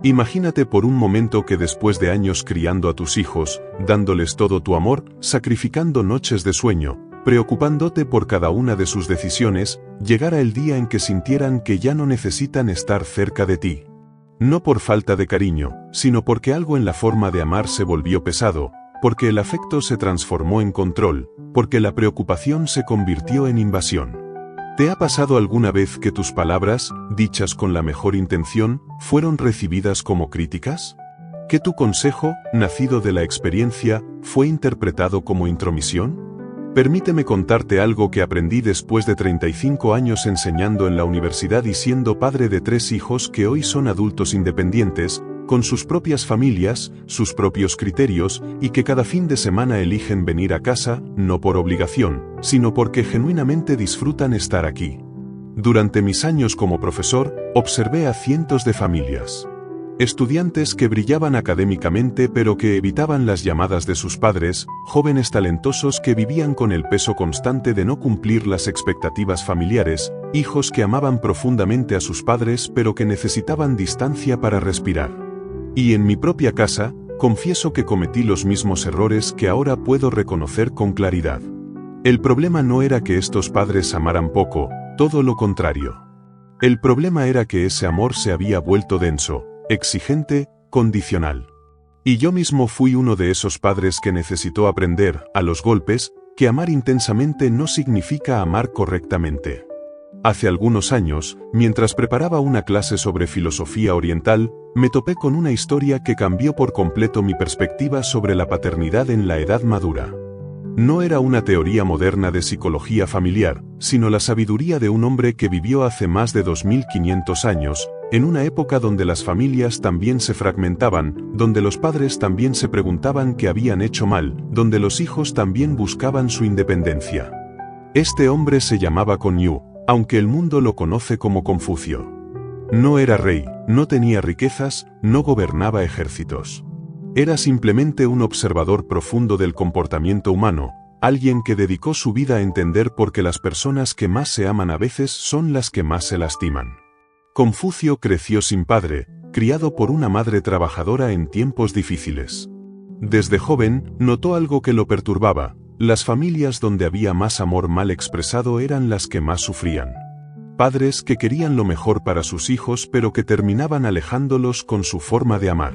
Imagínate por un momento que después de años criando a tus hijos, dándoles todo tu amor, sacrificando noches de sueño, preocupándote por cada una de sus decisiones, llegara el día en que sintieran que ya no necesitan estar cerca de ti. No por falta de cariño, sino porque algo en la forma de amar se volvió pesado, porque el afecto se transformó en control, porque la preocupación se convirtió en invasión. ¿Te ha pasado alguna vez que tus palabras, dichas con la mejor intención, fueron recibidas como críticas? ¿Que tu consejo, nacido de la experiencia, fue interpretado como intromisión? Permíteme contarte algo que aprendí después de 35 años enseñando en la universidad y siendo padre de 3 hijos que hoy son adultos independientes, con sus propias familias, sus propios criterios, y que cada fin de semana eligen venir a casa, no por obligación, sino porque genuinamente disfrutan estar aquí. Durante mis años como profesor, observé a cientos de familias. Estudiantes que brillaban académicamente pero que evitaban las llamadas de sus padres, jóvenes talentosos que vivían con el peso constante de no cumplir las expectativas familiares, hijos que amaban profundamente a sus padres pero que necesitaban distancia para respirar. Y en mi propia casa, confieso que cometí los mismos errores que ahora puedo reconocer con claridad. El problema no era que estos padres amaran poco, todo lo contrario. El problema era que ese amor se había vuelto denso, exigente, condicional. Y yo mismo fui uno de esos padres que necesitó aprender, a los golpes, que amar intensamente no significa amar correctamente. Hace algunos años, mientras preparaba una clase sobre filosofía oriental, me topé con una historia que cambió por completo mi perspectiva sobre la paternidad en la edad madura. No era una teoría moderna de psicología familiar, sino la sabiduría de un hombre que vivió hace más de 2500 años, en una época donde las familias también se fragmentaban, donde los padres también se preguntaban qué habían hecho mal, donde los hijos también buscaban su independencia. Este hombre se llamaba Confucio, aunque el mundo lo conoce como Confucio. No era rey, no tenía riquezas, no gobernaba ejércitos. Era simplemente un observador profundo del comportamiento humano, alguien que dedicó su vida a entender por qué las personas que más se aman a veces son las que más se lastiman. Confucio creció sin padre, criado por una madre trabajadora en tiempos difíciles. Desde joven, notó algo que lo perturbaba: las familias donde había más amor mal expresado eran las que más sufrían. Padres que querían lo mejor para sus hijos pero que terminaban alejándolos con su forma de amar.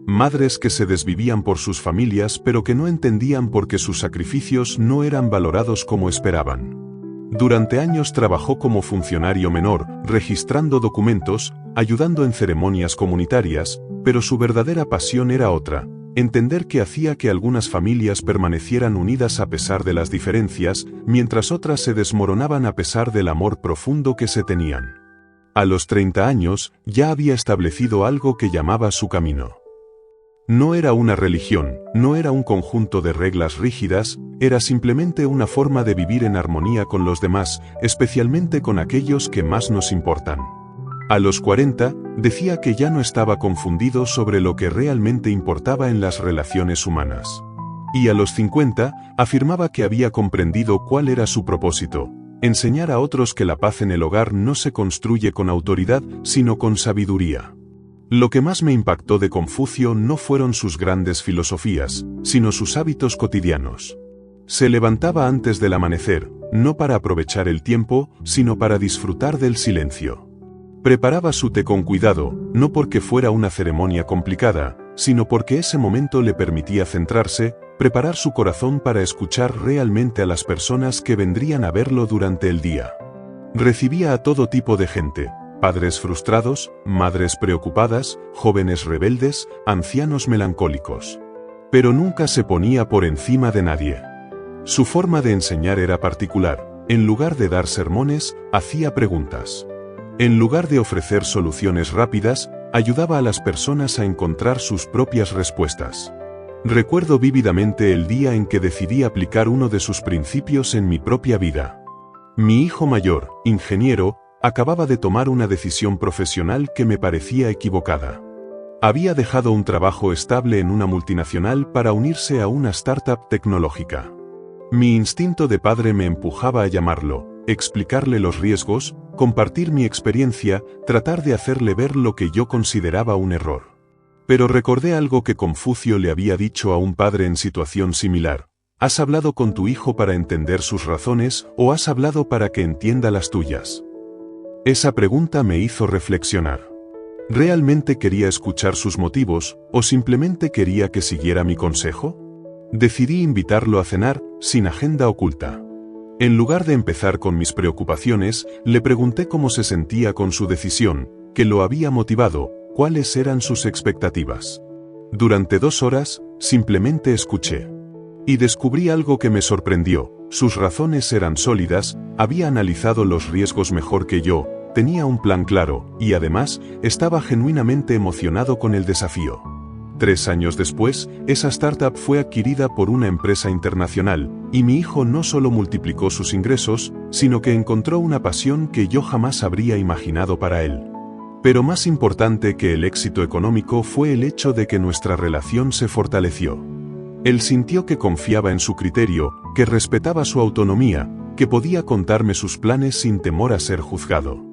Madres que se desvivían por sus familias pero que no entendían por qué sus sacrificios no eran valorados como esperaban. Durante años trabajó como funcionario menor, registrando documentos, ayudando en ceremonias comunitarias, pero su verdadera pasión era otra: entender qué hacía que algunas familias permanecieran unidas a pesar de las diferencias, mientras otras se desmoronaban a pesar del amor profundo que se tenían. A los 30 años, ya había establecido algo que llamaba su camino. No era una religión, no era un conjunto de reglas rígidas, era simplemente una forma de vivir en armonía con los demás, especialmente con aquellos que más nos importan. A los 40, decía que ya no estaba confundido sobre lo que realmente importaba en las relaciones humanas. Y a los 50, afirmaba que había comprendido cuál era su propósito: enseñar a otros que la paz en el hogar no se construye con autoridad, sino con sabiduría. Lo que más me impactó de Confucio no fueron sus grandes filosofías, sino sus hábitos cotidianos. Se levantaba antes del amanecer, no para aprovechar el tiempo, sino para disfrutar del silencio. Preparaba su té con cuidado, no porque fuera una ceremonia complicada, sino porque ese momento le permitía centrarse, preparar su corazón para escuchar realmente a las personas que vendrían a verlo durante el día. Recibía a todo tipo de gente: padres frustrados, madres preocupadas, jóvenes rebeldes, ancianos melancólicos. Pero nunca se ponía por encima de nadie. Su forma de enseñar era particular: en lugar de dar sermones, hacía preguntas. En lugar de ofrecer soluciones rápidas, ayudaba a las personas a encontrar sus propias respuestas. Recuerdo vívidamente el día en que decidí aplicar uno de sus principios en mi propia vida. Mi hijo mayor, ingeniero, acababa de tomar una decisión profesional que me parecía equivocada. Había dejado un trabajo estable en una multinacional para unirse a una startup tecnológica. Mi instinto de padre me empujaba a llamarlo, explicarle los riesgos, compartir mi experiencia, tratar de hacerle ver lo que yo consideraba un error. Pero recordé algo que Confucio le había dicho a un padre en situación similar. ¿Has hablado con tu hijo para entender sus razones o has hablado para que entienda las tuyas? Esa pregunta me hizo reflexionar. ¿Realmente quería escuchar sus motivos o simplemente quería que siguiera mi consejo? Decidí invitarlo a cenar, sin agenda oculta. En lugar de empezar con mis preocupaciones, le pregunté cómo se sentía con su decisión, qué lo había motivado, cuáles eran sus expectativas. Durante 2 horas, simplemente escuché. Y descubrí algo que me sorprendió. Sus razones eran sólidas, había analizado los riesgos mejor que yo, tenía un plan claro, y además, estaba genuinamente emocionado con el desafío. 3 años después, esa startup fue adquirida por una empresa internacional, y mi hijo no solo multiplicó sus ingresos, sino que encontró una pasión que yo jamás habría imaginado para él. Pero más importante que el éxito económico fue el hecho de que nuestra relación se fortaleció. Él sintió que confiaba en su criterio, que respetaba su autonomía, que podía contarme sus planes sin temor a ser juzgado.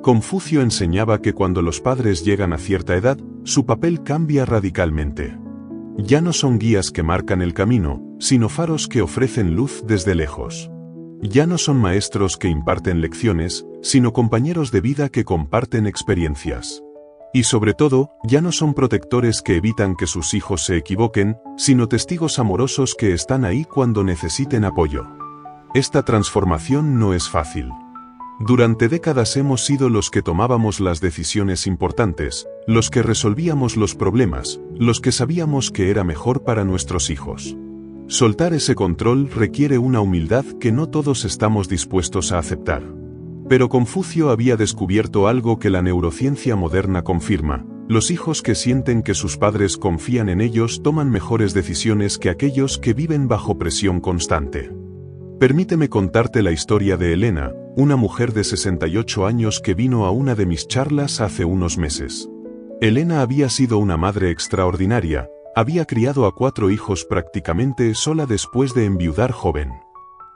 Confucio enseñaba que cuando los padres llegan a cierta edad, su papel cambia radicalmente. Ya no son guías que marcan el camino, sino faros que ofrecen luz desde lejos. Ya no son maestros que imparten lecciones, sino compañeros de vida que comparten experiencias. Y sobre todo, ya no son protectores que evitan que sus hijos se equivoquen, sino testigos amorosos que están ahí cuando necesiten apoyo. Esta transformación no es fácil. Durante décadas hemos sido los que tomábamos las decisiones importantes, los que resolvíamos los problemas, los que sabíamos que era mejor para nuestros hijos. Soltar ese control requiere una humildad que no todos estamos dispuestos a aceptar. Pero Confucio había descubierto algo que la neurociencia moderna confirma: los hijos que sienten que sus padres confían en ellos toman mejores decisiones que aquellos que viven bajo presión constante. Permíteme contarte la historia de Elena, una mujer de 68 años que vino a una de mis charlas hace unos meses. Elena había sido una madre extraordinaria, había criado a 4 hijos prácticamente sola después de enviudar joven.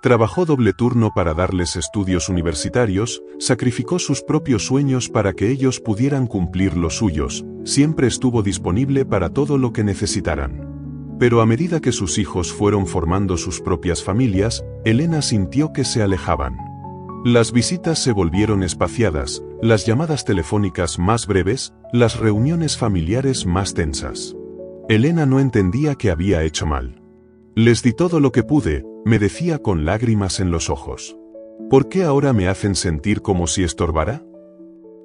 Trabajó doble turno para darles estudios universitarios, sacrificó sus propios sueños para que ellos pudieran cumplir los suyos, siempre estuvo disponible para todo lo que necesitaran. Pero a medida que sus hijos fueron formando sus propias familias, Elena sintió que se alejaban. Las visitas se volvieron espaciadas, las llamadas telefónicas más breves, las reuniones familiares más tensas. Elena no entendía qué había hecho mal. Les di todo lo que pude, me decía con lágrimas en los ojos. ¿Por qué ahora me hacen sentir como si estorbara?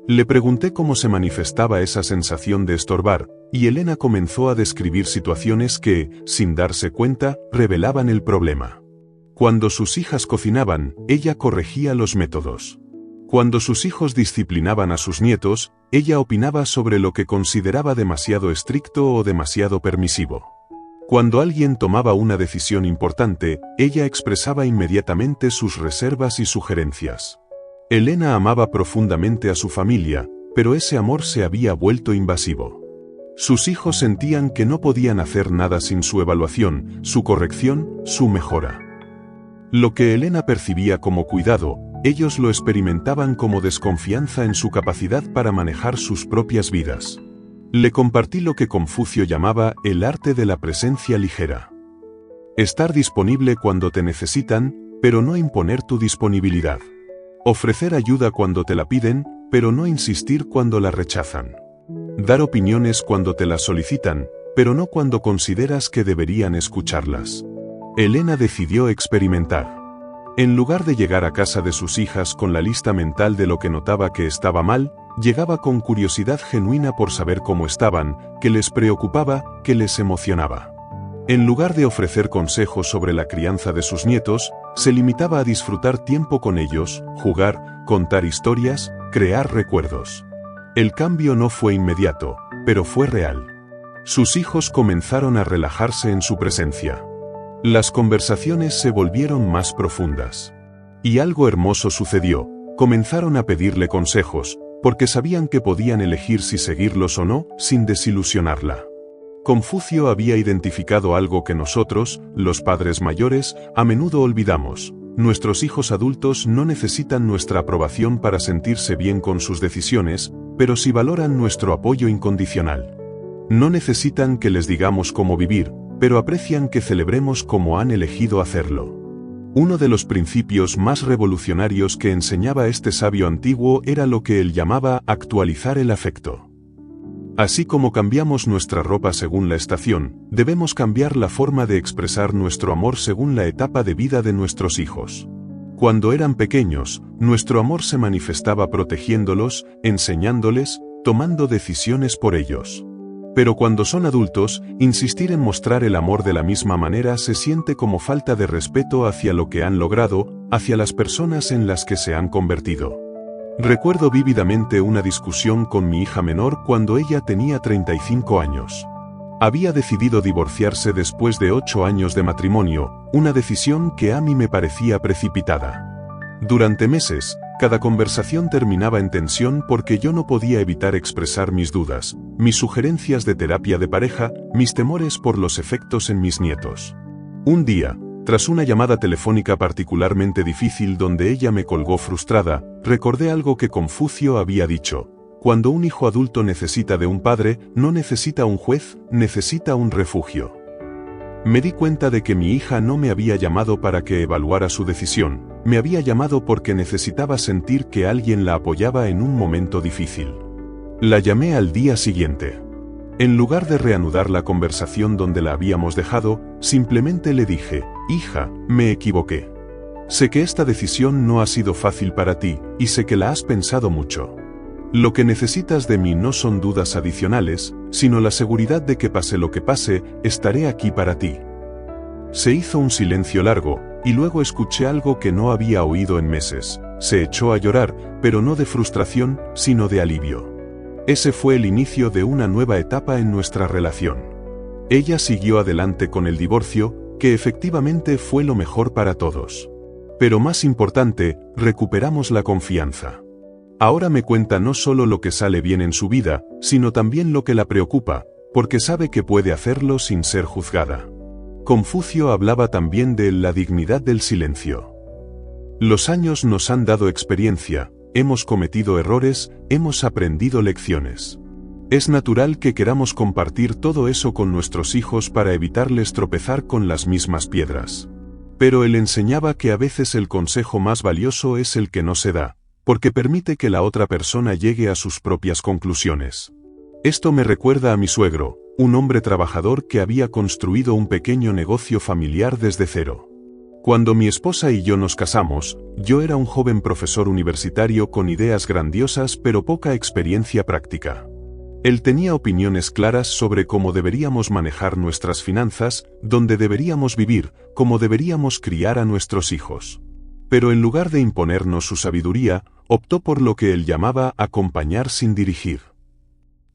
Le pregunté cómo se manifestaba esa sensación de estorbar, y Elena comenzó a describir situaciones que, sin darse cuenta, revelaban el problema. Cuando sus hijas cocinaban, ella corregía los métodos. Cuando sus hijos disciplinaban a sus nietos, ella opinaba sobre lo que consideraba demasiado estricto o demasiado permisivo. Cuando alguien tomaba una decisión importante, ella expresaba inmediatamente sus reservas y sugerencias. Elena amaba profundamente a su familia, pero ese amor se había vuelto invasivo. Sus hijos sentían que no podían hacer nada sin su evaluación, su corrección, su mejora. Lo que Elena percibía como cuidado, ellos lo experimentaban como desconfianza en su capacidad para manejar sus propias vidas. Le compartí lo que Confucio llamaba el arte de la presencia ligera. Estar disponible cuando te necesitan, pero no imponer tu disponibilidad. Ofrecer ayuda cuando te la piden, pero no insistir cuando la rechazan. Dar opiniones cuando te las solicitan, pero no cuando consideras que deberían escucharlas. Elena decidió experimentar. En lugar de llegar a casa de sus hijas con la lista mental de lo que notaba que estaba mal, llegaba con curiosidad genuina por saber cómo estaban, qué les preocupaba, qué les emocionaba. En lugar de ofrecer consejos sobre la crianza de sus nietos, se limitaba a disfrutar tiempo con ellos, jugar, contar historias, crear recuerdos. El cambio no fue inmediato, pero fue real. Sus hijos comenzaron a relajarse en su presencia. Las conversaciones se volvieron más profundas. Y algo hermoso sucedió: comenzaron a pedirle consejos, porque sabían que podían elegir si seguirlos o no, sin desilusionarla. Confucio había identificado algo que nosotros, los padres mayores, a menudo olvidamos: nuestros hijos adultos no necesitan nuestra aprobación para sentirse bien con sus decisiones, pero sí valoran nuestro apoyo incondicional. No necesitan que les digamos cómo vivir, pero aprecian que celebremos cómo han elegido hacerlo. Uno de los principios más revolucionarios que enseñaba este sabio antiguo era lo que él llamaba actualizar el afecto. Así como cambiamos nuestra ropa según la estación, debemos cambiar la forma de expresar nuestro amor según la etapa de vida de nuestros hijos. Cuando eran pequeños, nuestro amor se manifestaba protegiéndolos, enseñándoles, tomando decisiones por ellos. Pero cuando son adultos, insistir en mostrar el amor de la misma manera se siente como falta de respeto hacia lo que han logrado, hacia las personas en las que se han convertido. Recuerdo vívidamente una discusión con mi hija menor cuando ella tenía 35 años. Había decidido divorciarse después de 8 años de matrimonio, una decisión que a mí me parecía precipitada. Durante meses, cada conversación terminaba en tensión porque yo no podía evitar expresar mis dudas, mis sugerencias de terapia de pareja, mis temores por los efectos en mis nietos. Un día, tras una llamada telefónica particularmente difícil donde ella me colgó frustrada, recordé algo que Confucio había dicho: cuando un hijo adulto necesita de un padre, no necesita un juez, necesita un refugio. Me di cuenta de que mi hija no me había llamado para que evaluara su decisión, me había llamado porque necesitaba sentir que alguien la apoyaba en un momento difícil. La llamé al día siguiente. En lugar de reanudar la conversación donde la habíamos dejado, simplemente le dije: hija, me equivoqué. Sé que esta decisión no ha sido fácil para ti, y sé que la has pensado mucho. Lo que necesitas de mí no son dudas adicionales, sino la seguridad de que pase lo que pase, estaré aquí para ti. Se hizo un silencio largo, y luego escuché algo que no había oído en meses. Se echó a llorar, pero no de frustración, sino de alivio. Ese fue el inicio de una nueva etapa en nuestra relación. Ella siguió adelante con el divorcio, que efectivamente fue lo mejor para todos. Pero más importante, recuperamos la confianza. Ahora me cuenta no solo lo que sale bien en su vida, sino también lo que la preocupa, porque sabe que puede hacerlo sin ser juzgada. Confucio hablaba también de la dignidad del silencio. Los años nos han dado experiencia, hemos cometido errores, hemos aprendido lecciones. Es natural que queramos compartir todo eso con nuestros hijos para evitarles tropezar con las mismas piedras. Pero él enseñaba que a veces el consejo más valioso es el que no se da, porque permite que la otra persona llegue a sus propias conclusiones. Esto me recuerda a mi suegro, un hombre trabajador que había construido un pequeño negocio familiar desde cero. Cuando mi esposa y yo nos casamos, yo era un joven profesor universitario con ideas grandiosas pero poca experiencia práctica. Él tenía opiniones claras sobre cómo deberíamos manejar nuestras finanzas, dónde deberíamos vivir, cómo deberíamos criar a nuestros hijos. Pero en lugar de imponernos su sabiduría, optó por lo que él llamaba acompañar sin dirigir.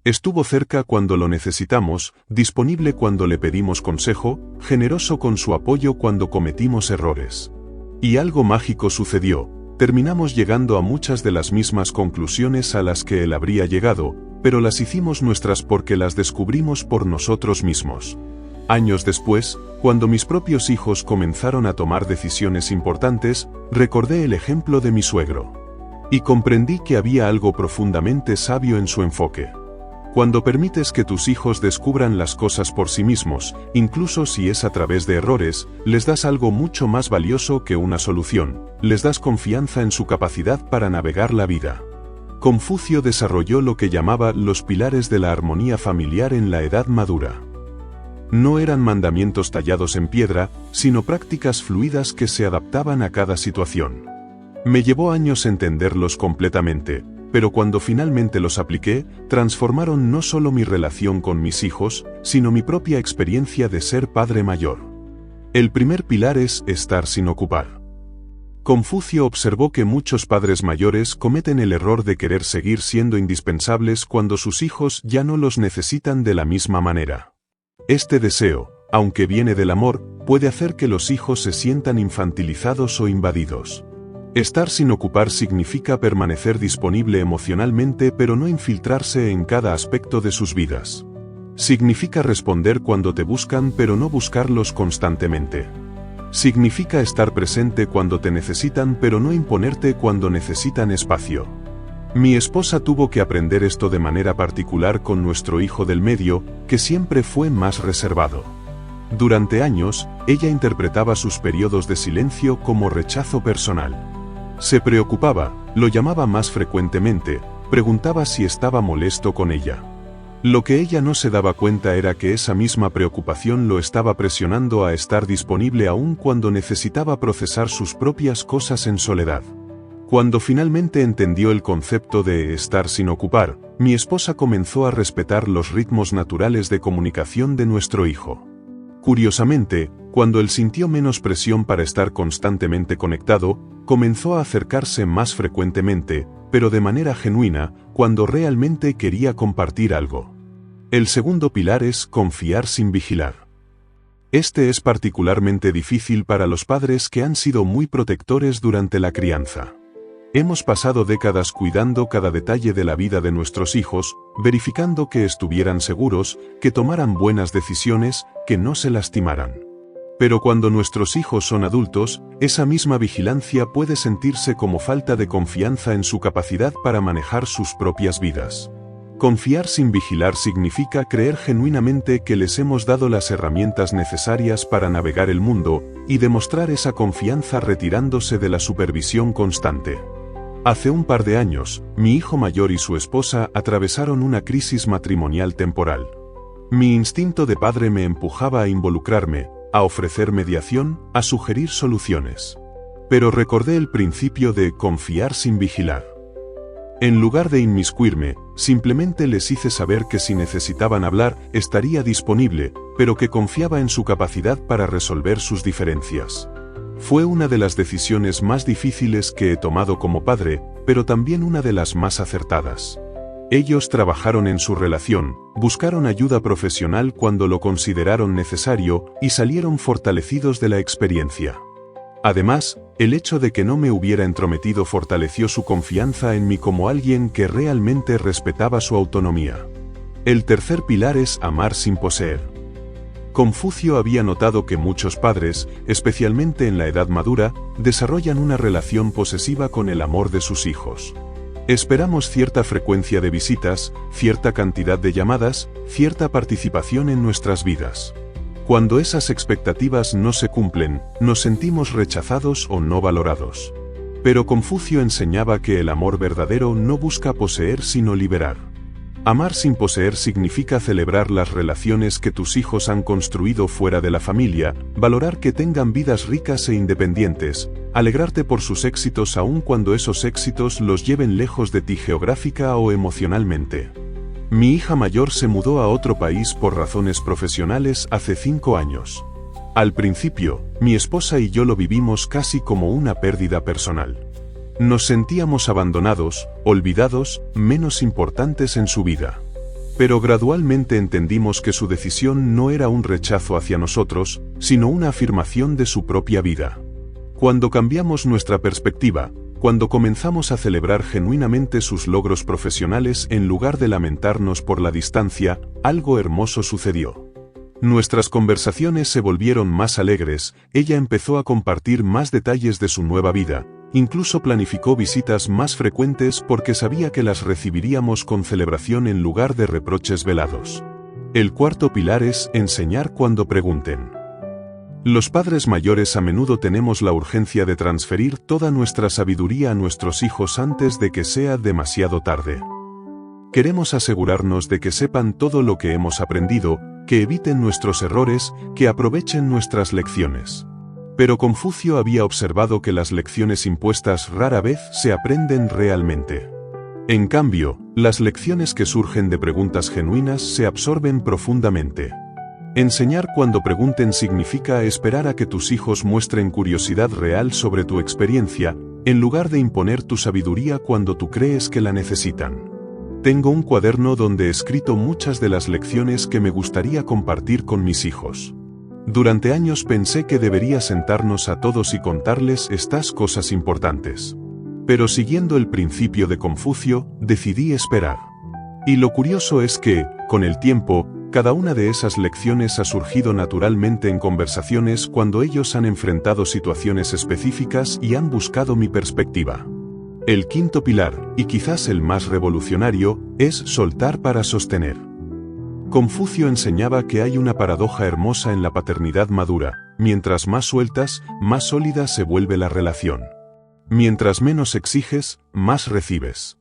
Estuvo cerca cuando lo necesitamos, disponible cuando le pedimos consejo, generoso con su apoyo cuando cometimos errores. Y algo mágico sucedió, terminamos llegando a muchas de las mismas conclusiones a las que él habría llegado, pero las hicimos nuestras porque las descubrimos por nosotros mismos. Años después, cuando mis propios hijos comenzaron a tomar decisiones importantes, recordé el ejemplo de mi suegro. Y comprendí que había algo profundamente sabio en su enfoque. Cuando permites que tus hijos descubran las cosas por sí mismos, incluso si es a través de errores, les das algo mucho más valioso que una solución, les das confianza en su capacidad para navegar la vida. Confucio desarrolló lo que llamaba los pilares de la armonía familiar en la edad madura. No eran mandamientos tallados en piedra, sino prácticas fluidas que se adaptaban a cada situación. Me llevó años entenderlos completamente, pero cuando finalmente los apliqué, transformaron no solo mi relación con mis hijos, sino mi propia experiencia de ser padre mayor. El primer pilar es estar sin ocupar. Confucio observó que muchos padres mayores cometen el error de querer seguir siendo indispensables cuando sus hijos ya no los necesitan de la misma manera. Este deseo, aunque viene del amor, puede hacer que los hijos se sientan infantilizados o invadidos. Estar sin ocupar significa permanecer disponible emocionalmente pero no infiltrarse en cada aspecto de sus vidas. Significa responder cuando te buscan pero no buscarlos constantemente. Significa estar presente cuando te necesitan pero no imponerte cuando necesitan espacio. Mi esposa tuvo que aprender esto de manera particular con nuestro hijo del medio, que siempre fue más reservado. Durante años, ella interpretaba sus periodos de silencio como rechazo personal. Se preocupaba, lo llamaba más frecuentemente, preguntaba si estaba molesto con ella. Lo que ella no se daba cuenta era que esa misma preocupación lo estaba presionando a estar disponible aún cuando necesitaba procesar sus propias cosas en soledad. Cuando finalmente entendió el concepto de estar sin ocupar, mi esposa comenzó a respetar los ritmos naturales de comunicación de nuestro hijo. Curiosamente, cuando él sintió menos presión para estar constantemente conectado, comenzó a acercarse más frecuentemente, pero de manera genuina, cuando realmente quería compartir algo. El segundo pilar es confiar sin vigilar. Este es particularmente difícil para los padres que han sido muy protectores durante la crianza. Hemos pasado décadas cuidando cada detalle de la vida de nuestros hijos, verificando que estuvieran seguros, que tomaran buenas decisiones, que no se lastimaran. Pero cuando nuestros hijos son adultos, esa misma vigilancia puede sentirse como falta de confianza en su capacidad para manejar sus propias vidas. Confiar sin vigilar significa creer genuinamente que les hemos dado las herramientas necesarias para navegar el mundo, y demostrar esa confianza retirándose de la supervisión constante. Hace un par de años, mi hijo mayor y su esposa atravesaron una crisis matrimonial temporal. Mi instinto de padre me empujaba a involucrarme, a ofrecer mediación, a sugerir soluciones. Pero recordé el principio de confiar sin vigilar. En lugar de inmiscuirme, simplemente les hice saber que si necesitaban hablar, estaría disponible, pero que confiaba en su capacidad para resolver sus diferencias. Fue una de las decisiones más difíciles que he tomado como padre, pero también una de las más acertadas. Ellos trabajaron en su relación, buscaron ayuda profesional cuando lo consideraron necesario, y salieron fortalecidos de la experiencia. Además, el hecho de que no me hubiera entrometido fortaleció su confianza en mí como alguien que realmente respetaba su autonomía. El tercer pilar es amar sin poseer. Confucio había notado que muchos padres, especialmente en la edad madura, desarrollan una relación posesiva con el amor de sus hijos. Esperamos cierta frecuencia de visitas, cierta cantidad de llamadas, cierta participación en nuestras vidas. Cuando esas expectativas no se cumplen, nos sentimos rechazados o no valorados. Pero Confucio enseñaba que el amor verdadero no busca poseer sino liberar. Amar sin poseer significa celebrar las relaciones que tus hijos han construido fuera de la familia, valorar que tengan vidas ricas e independientes, alegrarte por sus éxitos aun cuando esos éxitos los lleven lejos de ti geográfica o emocionalmente. Mi hija mayor se mudó a otro país por razones profesionales hace 5 años. Al principio, mi esposa y yo lo vivimos casi como una pérdida personal. Nos sentíamos abandonados, olvidados, menos importantes en su vida. Pero gradualmente entendimos que su decisión no era un rechazo hacia nosotros, sino una afirmación de su propia vida. Cuando cambiamos nuestra perspectiva, cuando comenzamos a celebrar genuinamente sus logros profesionales en lugar de lamentarnos por la distancia, algo hermoso sucedió. Nuestras conversaciones se volvieron más alegres, ella empezó a compartir más detalles de su nueva vida. Incluso planificó visitas más frecuentes porque sabía que las recibiríamos con celebración en lugar de reproches velados. El cuarto pilar es enseñar cuando pregunten. Los padres mayores a menudo tenemos la urgencia de transferir toda nuestra sabiduría a nuestros hijos antes de que sea demasiado tarde. Queremos asegurarnos de que sepan todo lo que hemos aprendido, que eviten nuestros errores, que aprovechen nuestras lecciones. Pero Confucio había observado que las lecciones impuestas rara vez se aprenden realmente. En cambio, las lecciones que surgen de preguntas genuinas se absorben profundamente. Enseñar cuando pregunten significa esperar a que tus hijos muestren curiosidad real sobre tu experiencia, en lugar de imponer tu sabiduría cuando tú crees que la necesitan. Tengo un cuaderno donde he escrito muchas de las lecciones que me gustaría compartir con mis hijos. Durante años pensé que debería sentarnos a todos y contarles estas cosas importantes. Pero siguiendo el principio de Confucio, decidí esperar. Y lo curioso es que, con el tiempo, Cada una de esas lecciones ha surgido naturalmente en conversaciones cuando ellos han enfrentado situaciones específicas y han buscado mi perspectiva. El quinto pilar, y quizás el más revolucionario, es soltar para sostener. Confucio enseñaba que hay una paradoja hermosa en la paternidad madura: mientras más sueltas, más sólida se vuelve la relación. Mientras menos exiges, más recibes.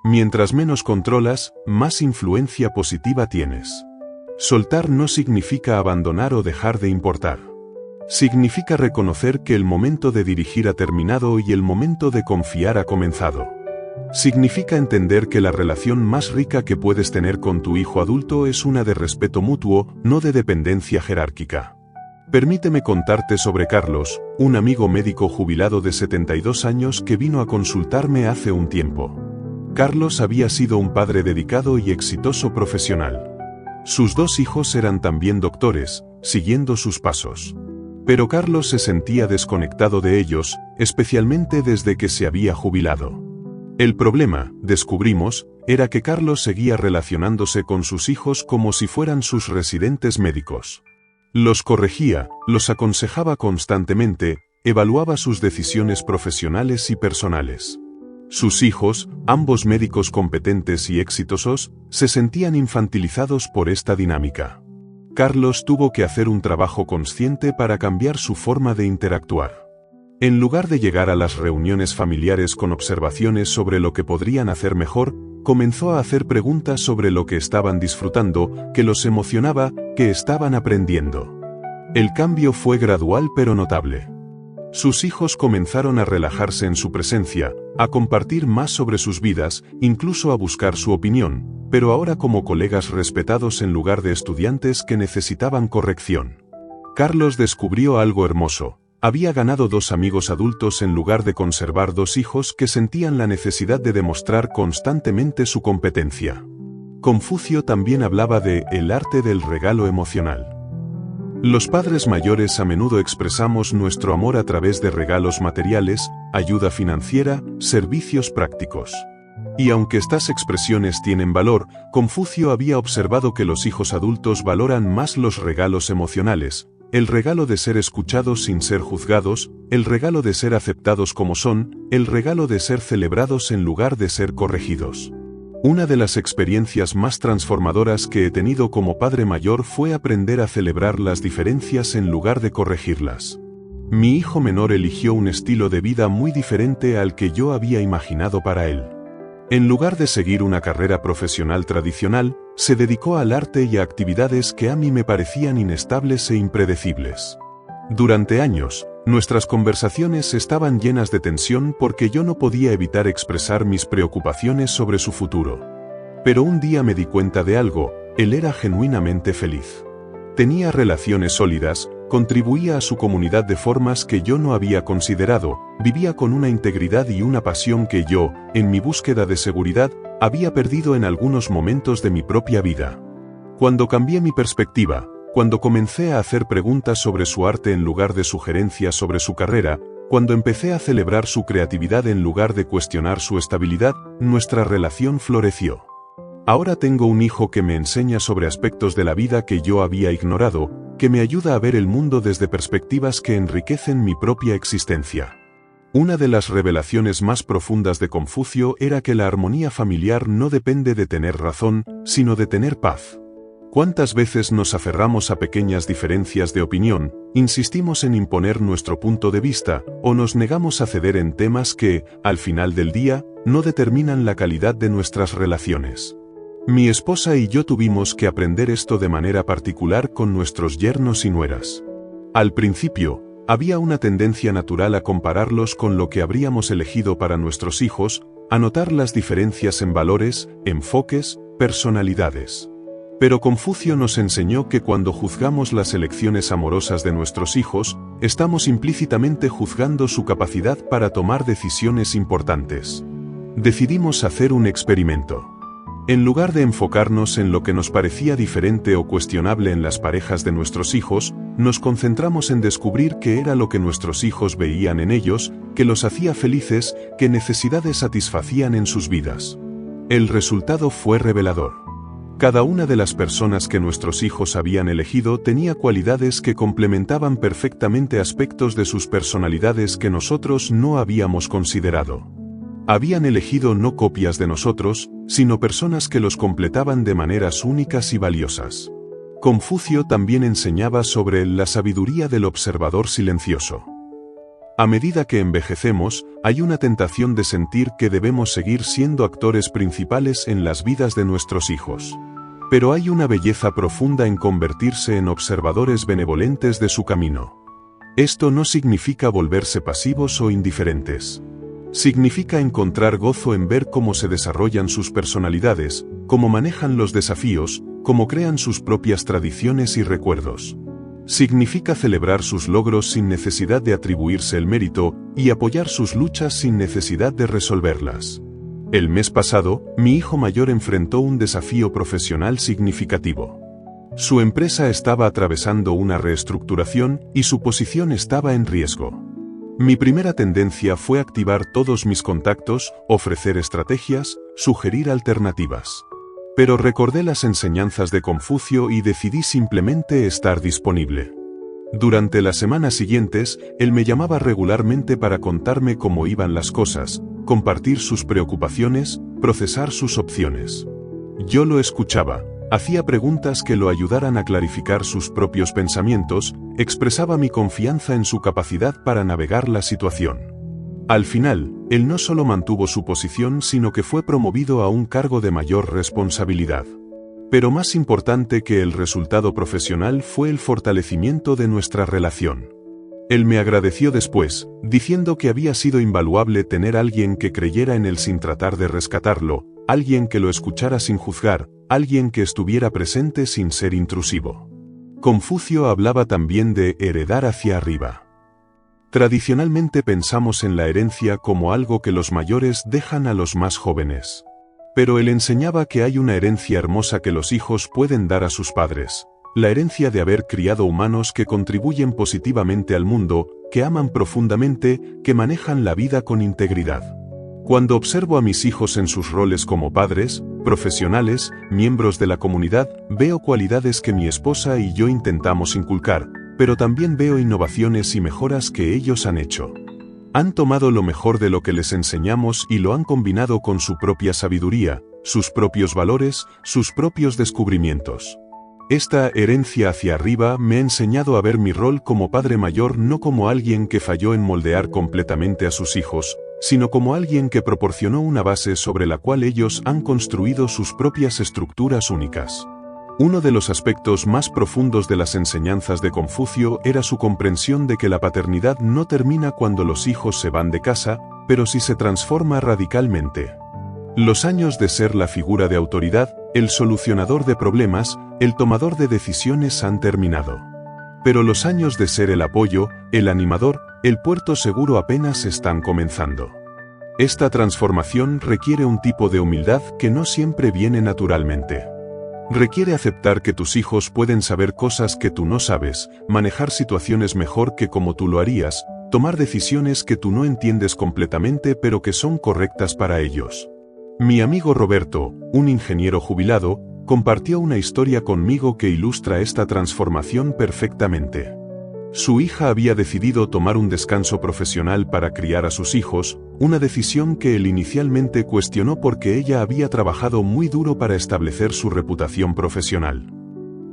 Mientras menos controlas, más influencia positiva tienes. Soltar no significa abandonar o dejar de importar. Significa reconocer que el momento de dirigir ha terminado y el momento de confiar ha comenzado. Significa entender que la relación más rica que puedes tener con tu hijo adulto es una de respeto mutuo, no de dependencia jerárquica. Permíteme contarte sobre Carlos, un amigo médico jubilado de 72 años que vino a consultarme hace un tiempo. Carlos había sido un padre dedicado y exitoso profesional. Sus 2 hijos eran también doctores, siguiendo sus pasos. Pero Carlos se sentía desconectado de ellos, especialmente desde que se había jubilado. El problema, descubrimos, era que Carlos seguía relacionándose con sus hijos como si fueran sus residentes médicos. Los corregía, los aconsejaba constantemente, evaluaba sus decisiones profesionales y personales. Sus hijos, ambos médicos competentes y exitosos, se sentían infantilizados por esta dinámica. Carlos tuvo que hacer un trabajo consciente para cambiar su forma de interactuar. En lugar de llegar a las reuniones familiares con observaciones sobre lo que podrían hacer mejor, comenzó a hacer preguntas sobre lo que estaban disfrutando, que los emocionaba, que estaban aprendiendo. El cambio fue gradual pero notable. Sus hijos comenzaron a relajarse en su presencia, a compartir más sobre sus vidas, incluso a buscar su opinión, pero ahora como colegas respetados en lugar de estudiantes que necesitaban corrección. Carlos descubrió algo hermoso: había ganado 2 amigos adultos en lugar de conservar 2 hijos que sentían la necesidad de demostrar constantemente su competencia. Confucio también hablaba de el arte del regalo emocional. Los padres mayores a menudo expresamos nuestro amor a través de regalos materiales, ayuda financiera, servicios prácticos. Y aunque estas expresiones tienen valor, Confucio había observado que los hijos adultos valoran más los regalos emocionales: el regalo de ser escuchados sin ser juzgados, el regalo de ser aceptados como son, el regalo de ser celebrados en lugar de ser corregidos. Una de las experiencias más transformadoras que he tenido como padre mayor fue aprender a celebrar las diferencias en lugar de corregirlas. Mi hijo menor eligió un estilo de vida muy diferente al que yo había imaginado para él. En lugar de seguir una carrera profesional tradicional, se dedicó al arte y a actividades que a mí me parecían inestables e impredecibles. Durante años, nuestras conversaciones estaban llenas de tensión porque yo no podía evitar expresar mis preocupaciones sobre su futuro. Pero un día me di cuenta de algo: él era genuinamente feliz. Tenía relaciones sólidas, contribuía a su comunidad de formas que yo no había considerado, vivía con una integridad y una pasión que yo, en mi búsqueda de seguridad, había perdido en algunos momentos de mi propia vida. Cuando cambié mi perspectiva, cuando comencé a hacer preguntas sobre su arte en lugar de sugerencias sobre su carrera, cuando empecé a celebrar su creatividad en lugar de cuestionar su estabilidad, nuestra relación floreció. Ahora tengo un hijo que me enseña sobre aspectos de la vida que yo había ignorado, que me ayuda a ver el mundo desde perspectivas que enriquecen mi propia existencia. Una de las revelaciones más profundas de Confucio era que la armonía familiar no depende de tener razón, sino de tener paz. ¿Cuántas veces nos aferramos a pequeñas diferencias de opinión, insistimos en imponer nuestro punto de vista, o nos negamos a ceder en temas que, al final del día, no determinan la calidad de nuestras relaciones? Mi esposa y yo tuvimos que aprender esto de manera particular con nuestros yernos y nueras. Al principio, había una tendencia natural a compararlos con lo que habríamos elegido para nuestros hijos, a notar las diferencias en valores, enfoques, personalidades. Pero Confucio nos enseñó que cuando juzgamos las elecciones amorosas de nuestros hijos, estamos implícitamente juzgando su capacidad para tomar decisiones importantes. Decidimos hacer un experimento. En lugar de enfocarnos en lo que nos parecía diferente o cuestionable en las parejas de nuestros hijos, nos concentramos en descubrir qué era lo que nuestros hijos veían en ellos, que los hacía felices, qué necesidades satisfacían en sus vidas. El resultado fue revelador. Cada una de las personas que nuestros hijos habían elegido tenía cualidades que complementaban perfectamente aspectos de sus personalidades que nosotros no habíamos considerado. Habían elegido no copias de nosotros, sino personas que los completaban de maneras únicas y valiosas. Confucio también enseñaba sobre la sabiduría del observador silencioso. A medida que envejecemos, hay una tentación de sentir que debemos seguir siendo actores principales en las vidas de nuestros hijos. Pero hay una belleza profunda en convertirse en observadores benevolentes de su camino. Esto no significa volverse pasivos o indiferentes. Significa encontrar gozo en ver cómo se desarrollan sus personalidades, cómo manejan los desafíos, cómo crean sus propias tradiciones y recuerdos. Significa celebrar sus logros sin necesidad de atribuirse el mérito, y apoyar sus luchas sin necesidad de resolverlas. El mes pasado, mi hijo mayor enfrentó un desafío profesional significativo. Su empresa estaba atravesando una reestructuración y su posición estaba en riesgo. Mi primera tendencia fue activar todos mis contactos, ofrecer estrategias, sugerir alternativas. Pero recordé las enseñanzas de Confucio y decidí simplemente estar disponible. Durante las semanas siguientes, él me llamaba regularmente para contarme cómo iban las cosas, compartir sus preocupaciones, procesar sus opciones. Yo lo escuchaba, hacía preguntas que lo ayudaran a clarificar sus propios pensamientos, expresaba mi confianza en su capacidad para navegar la situación. Al final, él no solo mantuvo su posición sino que fue promovido a un cargo de mayor responsabilidad. Pero más importante que el resultado profesional fue el fortalecimiento de nuestra relación. Él me agradeció después, diciendo que había sido invaluable tener alguien que creyera en él sin tratar de rescatarlo, alguien que lo escuchara sin juzgar, alguien que estuviera presente sin ser intrusivo. Confucio hablaba también de heredar hacia arriba. Tradicionalmente pensamos en la herencia como algo que los mayores dejan a los más jóvenes. Pero él enseñaba que hay una herencia hermosa que los hijos pueden dar a sus padres, la herencia de haber criado humanos que contribuyen positivamente al mundo, que aman profundamente, que manejan la vida con integridad. Cuando observo a mis hijos en sus roles como padres, profesionales, miembros de la comunidad, veo cualidades que mi esposa y yo intentamos inculcar, pero también veo innovaciones y mejoras que ellos han hecho. Han tomado lo mejor de lo que les enseñamos y lo han combinado con su propia sabiduría, sus propios valores, sus propios descubrimientos. Esta herencia hacia arriba me ha enseñado a ver mi rol como padre mayor no como alguien que falló en moldear completamente a sus hijos, sino como alguien que proporcionó una base sobre la cual ellos han construido sus propias estructuras únicas. Uno de los aspectos más profundos de las enseñanzas de Confucio era su comprensión de que la paternidad no termina cuando los hijos se van de casa, pero sí se transforma radicalmente. Los años de ser la figura de autoridad, el solucionador de problemas, el tomador de decisiones han terminado. Pero los años de ser el apoyo, el animador, el puerto seguro apenas están comenzando. Esta transformación requiere un tipo de humildad que no siempre viene naturalmente. Requiere aceptar que tus hijos pueden saber cosas que tú no sabes, manejar situaciones mejor que como tú lo harías, tomar decisiones que tú no entiendes completamente pero que son correctas para ellos. Mi amigo Roberto, un ingeniero jubilado, compartió una historia conmigo que ilustra esta transformación perfectamente. Su hija había decidido tomar un descanso profesional para criar a sus hijos, una decisión que él inicialmente cuestionó porque ella había trabajado muy duro para establecer su reputación profesional.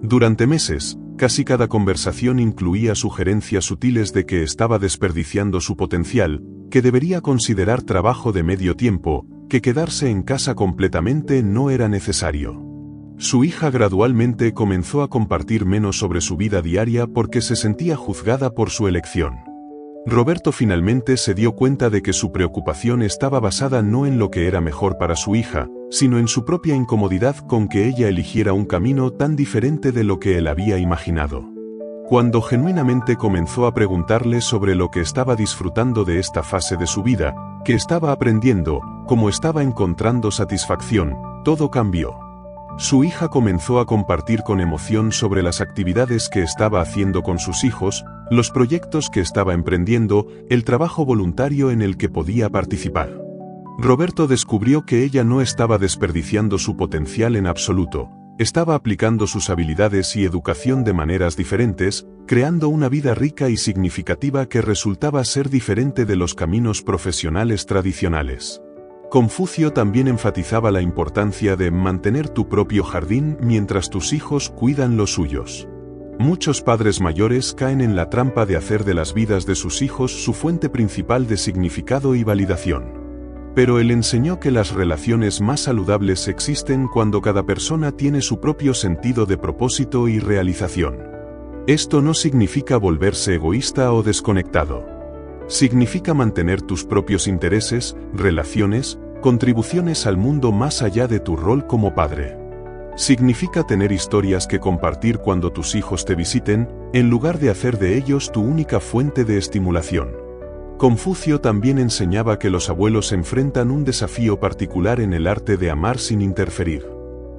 Durante meses, casi cada conversación incluía sugerencias sutiles de que estaba desperdiciando su potencial, que debería considerar trabajo de medio tiempo, que quedarse en casa completamente no era necesario. Su hija gradualmente comenzó a compartir menos sobre su vida diaria porque se sentía juzgada por su elección. Roberto finalmente se dio cuenta de que su preocupación estaba basada no en lo que era mejor para su hija, sino en su propia incomodidad con que ella eligiera un camino tan diferente de lo que él había imaginado. Cuando genuinamente comenzó a preguntarle sobre lo que estaba disfrutando de esta fase de su vida, que estaba aprendiendo, cómo estaba encontrando satisfacción, todo cambió. Su hija comenzó a compartir con emoción sobre las actividades que estaba haciendo con sus hijos, los proyectos que estaba emprendiendo, el trabajo voluntario en el que podía participar. Roberto descubrió que ella no estaba desperdiciando su potencial en absoluto, estaba aplicando sus habilidades y educación de maneras diferentes, creando una vida rica y significativa que resultaba ser diferente de los caminos profesionales tradicionales. Confucio también enfatizaba la importancia de mantener tu propio jardín mientras tus hijos cuidan los suyos. Muchos padres mayores caen en la trampa de hacer de las vidas de sus hijos su fuente principal de significado y validación. Pero él enseñó que las relaciones más saludables existen cuando cada persona tiene su propio sentido de propósito y realización. Esto no significa volverse egoísta o desconectado. Significa mantener tus propios intereses, relaciones, contribuciones al mundo más allá de tu rol como padre. Significa tener historias que compartir cuando tus hijos te visiten, en lugar de hacer de ellos tu única fuente de estimulación. Confucio también enseñaba que los abuelos enfrentan un desafío particular en el arte de amar sin interferir.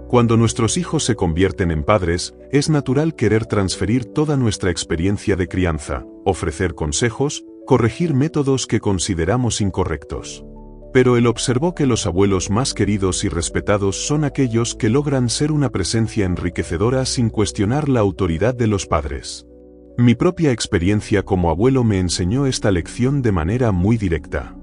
Cuando nuestros hijos se convierten en padres, es natural querer transferir toda nuestra experiencia de crianza, ofrecer consejos, corregir métodos que consideramos incorrectos. Pero él observó que los abuelos más queridos y respetados son aquellos que logran ser una presencia enriquecedora sin cuestionar la autoridad de los padres. Mi propia experiencia como abuelo me enseñó esta lección de manera muy directa.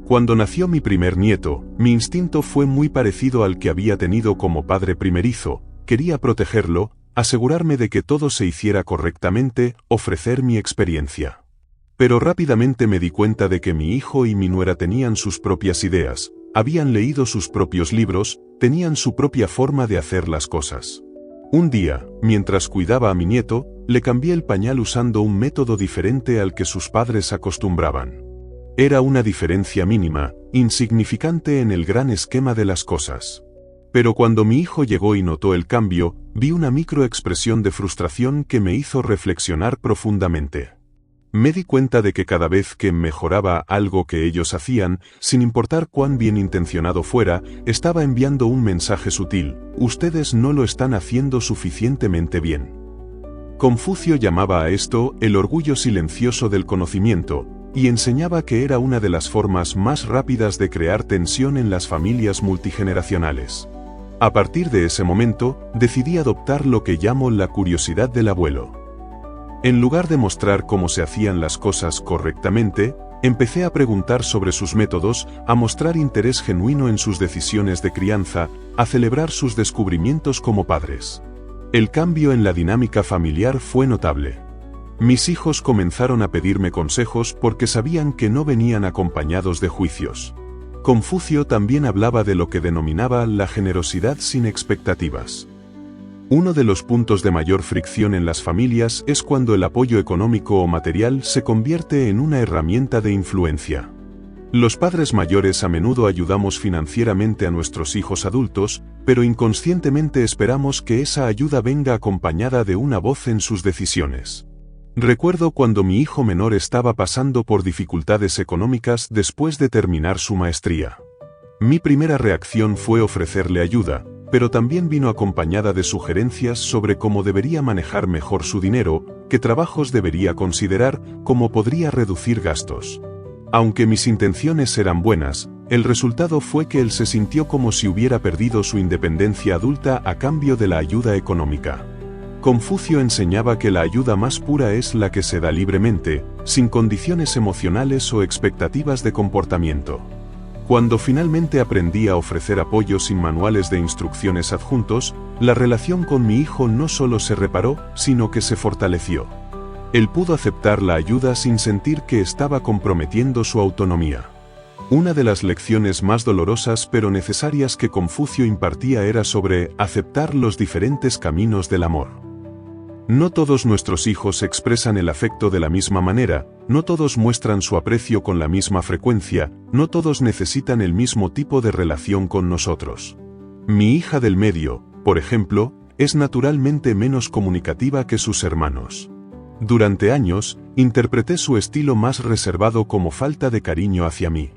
Cuando nació mi primer nieto, mi instinto fue muy parecido al que había tenido como padre primerizo: quería protegerlo, asegurarme de que todo se hiciera correctamente, ofrecer mi experiencia. Pero rápidamente me di cuenta de que mi hijo y mi nuera tenían sus propias ideas, habían leído sus propios libros, tenían su propia forma de hacer las cosas. Un día, mientras cuidaba a mi nieto, le cambié el pañal usando un método diferente al que sus padres acostumbraban. Era una diferencia mínima, insignificante en el gran esquema de las cosas. Pero cuando mi hijo llegó y notó el cambio, vi una microexpresión de frustración que me hizo reflexionar profundamente. Me di cuenta de que cada vez que mejoraba algo que ellos hacían, sin importar cuán bien intencionado fuera, estaba enviando un mensaje sutil: ustedes no lo están haciendo suficientemente bien. Confucio llamaba a esto el orgullo silencioso del conocimiento, y enseñaba que era una de las formas más rápidas de crear tensión en las familias multigeneracionales. A partir de ese momento, decidí adoptar lo que llamo la curiosidad del abuelo. En lugar de mostrar cómo se hacían las cosas correctamente, empecé a preguntar sobre sus métodos, a mostrar interés genuino en sus decisiones de crianza, a celebrar sus descubrimientos como padres. El cambio en la dinámica familiar fue notable. Mis hijos comenzaron a pedirme consejos porque sabían que no venían acompañados de juicios. Confucio también hablaba de lo que denominaba la generosidad sin expectativas. Uno de los puntos de mayor fricción en las familias es cuando el apoyo económico o material se convierte en una herramienta de influencia. Los padres mayores a menudo ayudamos financieramente a nuestros hijos adultos, pero inconscientemente esperamos que esa ayuda venga acompañada de una voz en sus decisiones. Recuerdo cuando mi hijo menor estaba pasando por dificultades económicas después de terminar su maestría. Mi primera reacción fue ofrecerle ayuda, pero también vino acompañada de sugerencias sobre cómo debería manejar mejor su dinero, qué trabajos debería considerar, cómo podría reducir gastos. Aunque mis intenciones eran buenas, el resultado fue que él se sintió como si hubiera perdido su independencia adulta a cambio de la ayuda económica. Confucio enseñaba que la ayuda más pura es la que se da libremente, sin condiciones emocionales o expectativas de comportamiento. Cuando finalmente aprendí a ofrecer apoyo sin manuales de instrucciones adjuntos, la relación con mi hijo no solo se reparó, sino que se fortaleció. Él pudo aceptar la ayuda sin sentir que estaba comprometiendo su autonomía. Una de las lecciones más dolorosas pero necesarias que Confucio impartía era sobre aceptar los diferentes caminos del amor. No todos nuestros hijos expresan el afecto de la misma manera, no todos muestran su aprecio con la misma frecuencia, no todos necesitan el mismo tipo de relación con nosotros. Mi hija del medio, por ejemplo, es naturalmente menos comunicativa que sus hermanos. Durante años, interpreté su estilo más reservado como falta de cariño hacia mí.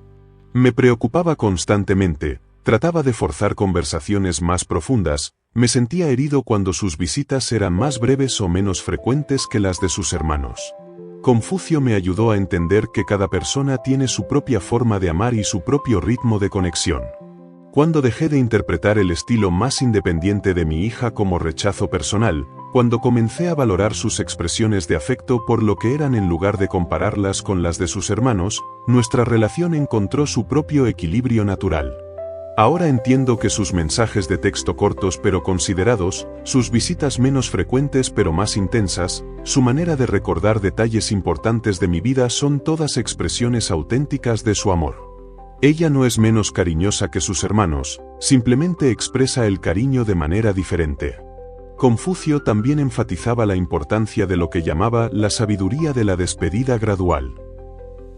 Me preocupaba constantemente, trataba de forzar conversaciones más profundas, me sentía herido cuando sus visitas eran más breves o menos frecuentes que las de sus hermanos. Confucio me ayudó a entender que cada persona tiene su propia forma de amar y su propio ritmo de conexión. Cuando dejé de interpretar el estilo más independiente de mi hija como rechazo personal, cuando comencé a valorar sus expresiones de afecto por lo que eran en lugar de compararlas con las de sus hermanos, nuestra relación encontró su propio equilibrio natural. Ahora entiendo que sus mensajes de texto cortos pero considerados, sus visitas menos frecuentes pero más intensas, su manera de recordar detalles importantes de mi vida son todas expresiones auténticas de su amor. Ella no es menos cariñosa que sus hermanos, simplemente expresa el cariño de manera diferente. Confucio también enfatizaba la importancia de lo que llamaba la sabiduría de la despedida gradual.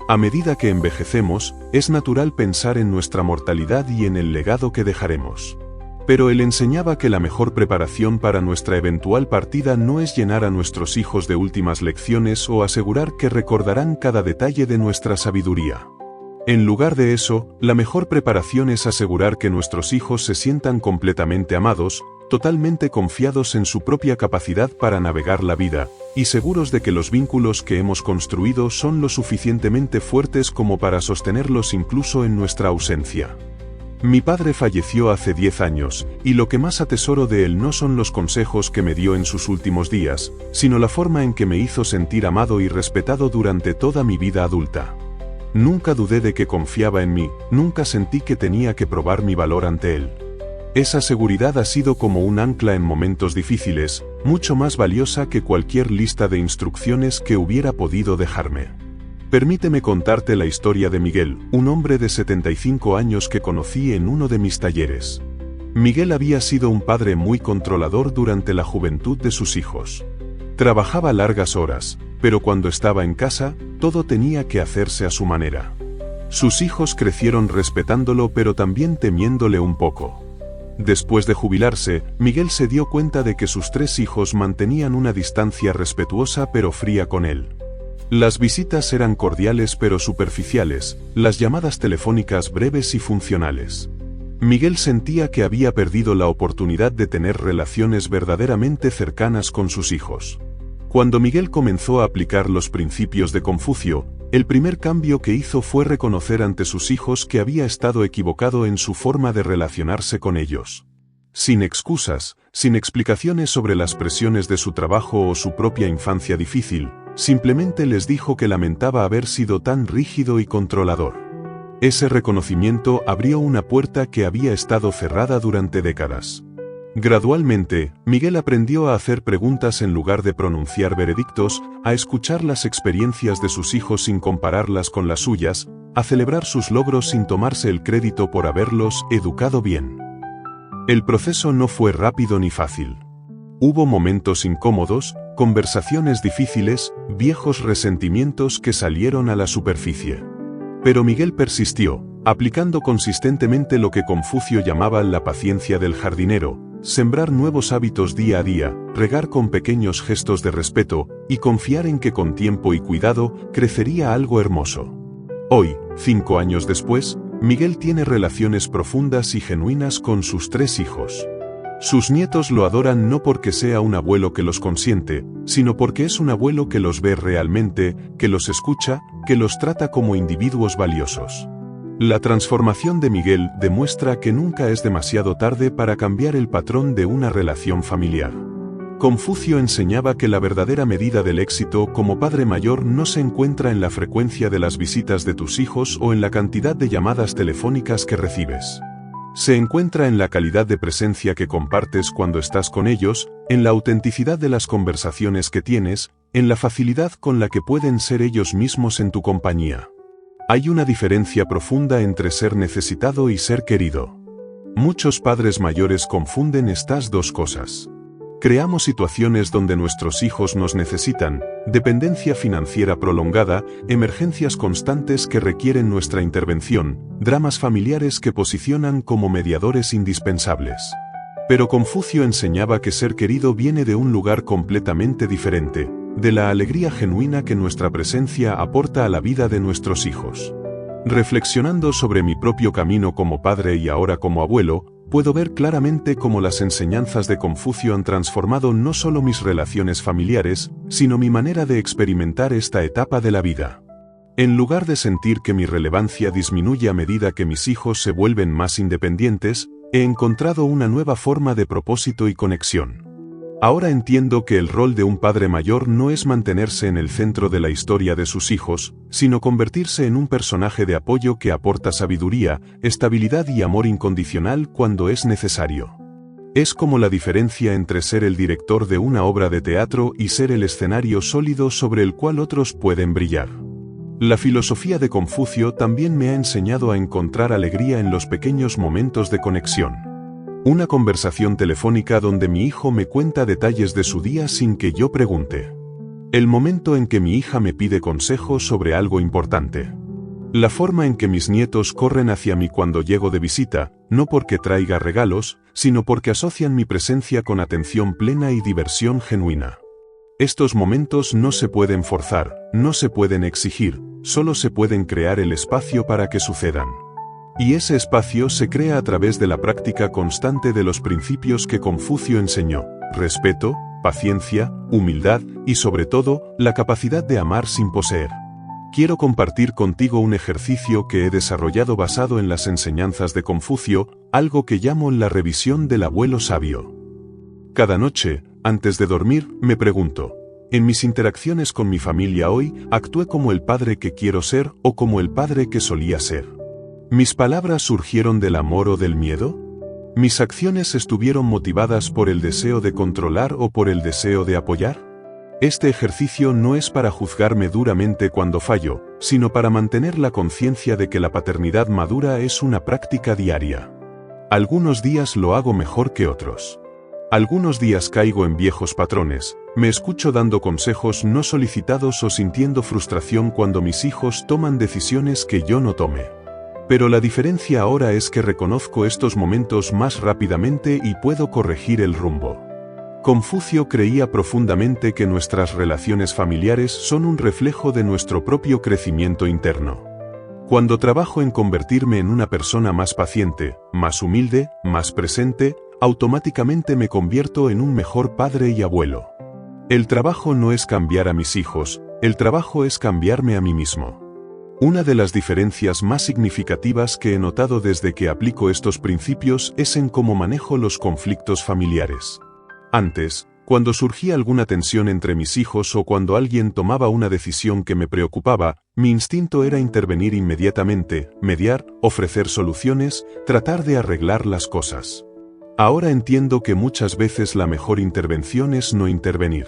A medida que envejecemos, es natural pensar en nuestra mortalidad y en el legado que dejaremos. Pero él enseñaba que la mejor preparación para nuestra eventual partida no es llenar a nuestros hijos de últimas lecciones o asegurar que recordarán cada detalle de nuestra sabiduría. En lugar de eso, la mejor preparación es asegurar que nuestros hijos se sientan completamente amados, totalmente confiados en su propia capacidad para navegar la vida, y seguros de que los vínculos que hemos construido son lo suficientemente fuertes como para sostenerlos incluso en nuestra ausencia. Mi padre falleció hace 10 años, y lo que más atesoro de él no son los consejos que me dio en sus últimos días, sino la forma en que me hizo sentir amado y respetado durante toda mi vida adulta. Nunca dudé de que confiaba en mí, nunca sentí que tenía que probar mi valor ante él. Esa seguridad ha sido como un ancla en momentos difíciles, mucho más valiosa que cualquier lista de instrucciones que hubiera podido dejarme. Permíteme contarte la historia de Miguel, un hombre de 75 años que conocí en uno de mis talleres. Miguel había sido un padre muy controlador durante la juventud de sus hijos. Trabajaba largas horas, pero cuando estaba en casa, todo tenía que hacerse a su manera. Sus hijos crecieron respetándolo pero también temiéndole un poco. Después de jubilarse, Miguel se dio cuenta de que sus 3 hijos mantenían una distancia respetuosa pero fría con él. Las visitas eran cordiales pero superficiales, las llamadas telefónicas breves y funcionales. Miguel sentía que había perdido la oportunidad de tener relaciones verdaderamente cercanas con sus hijos. Cuando Miguel comenzó a aplicar los principios de Confucio, el primer cambio que hizo fue reconocer ante sus hijos que había estado equivocado en su forma de relacionarse con ellos. Sin excusas, sin explicaciones sobre las presiones de su trabajo o su propia infancia difícil, simplemente les dijo que lamentaba haber sido tan rígido y controlador. Ese reconocimiento abrió una puerta que había estado cerrada durante décadas. Gradualmente, Miguel aprendió a hacer preguntas en lugar de pronunciar veredictos, a escuchar las experiencias de sus hijos sin compararlas con las suyas, a celebrar sus logros sin tomarse el crédito por haberlos educado bien. El proceso no fue rápido ni fácil. Hubo momentos incómodos, conversaciones difíciles, viejos resentimientos que salieron a la superficie. Pero Miguel persistió, aplicando consistentemente lo que Confucio llamaba la paciencia del jardinero, sembrar nuevos hábitos día a día, regar con pequeños gestos de respeto, y confiar en que con tiempo y cuidado, crecería algo hermoso. Hoy, 5 años después, Miguel tiene relaciones profundas y genuinas con sus 3 hijos. Sus nietos lo adoran no porque sea un abuelo que los consiente, sino porque es un abuelo que los ve realmente, que los escucha, que los trata como individuos valiosos. La transformación de Miguel demuestra que nunca es demasiado tarde para cambiar el patrón de una relación familiar. Confucio enseñaba que la verdadera medida del éxito como padre mayor no se encuentra en la frecuencia de las visitas de tus hijos o en la cantidad de llamadas telefónicas que recibes. Se encuentra en la calidad de presencia que compartes cuando estás con ellos, en la autenticidad de las conversaciones que tienes, en la facilidad con la que pueden ser ellos mismos en tu compañía. Hay una diferencia profunda entre ser necesitado y ser querido. Muchos padres mayores confunden estas dos cosas. Creamos situaciones donde nuestros hijos nos necesitan, dependencia financiera prolongada, emergencias constantes que requieren nuestra intervención, dramas familiares que posicionan como mediadores indispensables. Pero Confucio enseñaba que ser querido viene de un lugar completamente diferente, de la alegría genuina que nuestra presencia aporta a la vida de nuestros hijos. Reflexionando sobre mi propio camino como padre y ahora como abuelo, puedo ver claramente cómo las enseñanzas de Confucio han transformado no solo mis relaciones familiares, sino mi manera de experimentar esta etapa de la vida. En lugar de sentir que mi relevancia disminuye a medida que mis hijos se vuelven más independientes, he encontrado una nueva forma de propósito y conexión. Ahora entiendo que el rol de un padre mayor no es mantenerse en el centro de la historia de sus hijos, sino convertirse en un personaje de apoyo que aporta sabiduría, estabilidad y amor incondicional cuando es necesario. Es como la diferencia entre ser el director de una obra de teatro y ser el escenario sólido sobre el cual otros pueden brillar. La filosofía de Confucio también me ha enseñado a encontrar alegría en los pequeños momentos de conexión. Una conversación telefónica donde mi hijo me cuenta detalles de su día sin que yo pregunte. El momento en que mi hija me pide consejo sobre algo importante. La forma en que mis nietos corren hacia mí cuando llego de visita, no porque traiga regalos, sino porque asocian mi presencia con atención plena y diversión genuina. Estos momentos no se pueden forzar, no se pueden exigir, solo se pueden crear el espacio para que sucedan. Y ese espacio se crea a través de la práctica constante de los principios que Confucio enseñó: respeto, paciencia, humildad y sobre todo, la capacidad de amar sin poseer. Quiero compartir contigo un ejercicio que he desarrollado basado en las enseñanzas de Confucio, algo que llamo la revisión del abuelo sabio. Cada noche, antes de dormir, me pregunto: ¿en mis interacciones con mi familia hoy, actué como el padre que quiero ser o como el padre que solía ser? ¿Mis palabras surgieron del amor o del miedo? ¿Mis acciones estuvieron motivadas por el deseo de controlar o por el deseo de apoyar? Este ejercicio no es para juzgarme duramente cuando fallo, sino para mantener la conciencia de que la paternidad madura es una práctica diaria. Algunos días lo hago mejor que otros. Algunos días caigo en viejos patrones, me escucho dando consejos no solicitados o sintiendo frustración cuando mis hijos toman decisiones que yo no tomé. Pero la diferencia ahora es que reconozco estos momentos más rápidamente y puedo corregir el rumbo. Confucio creía profundamente que nuestras relaciones familiares son un reflejo de nuestro propio crecimiento interno. Cuando trabajo en convertirme en una persona más paciente, más humilde, más presente, automáticamente me convierto en un mejor padre y abuelo. El trabajo no es cambiar a mis hijos, el trabajo es cambiarme a mí mismo. Una de las diferencias más significativas que he notado desde que aplico estos principios es en cómo manejo los conflictos familiares. Antes, cuando surgía alguna tensión entre mis hijos o cuando alguien tomaba una decisión que me preocupaba, mi instinto era intervenir inmediatamente, mediar, ofrecer soluciones, tratar de arreglar las cosas. Ahora entiendo que muchas veces la mejor intervención es no intervenir.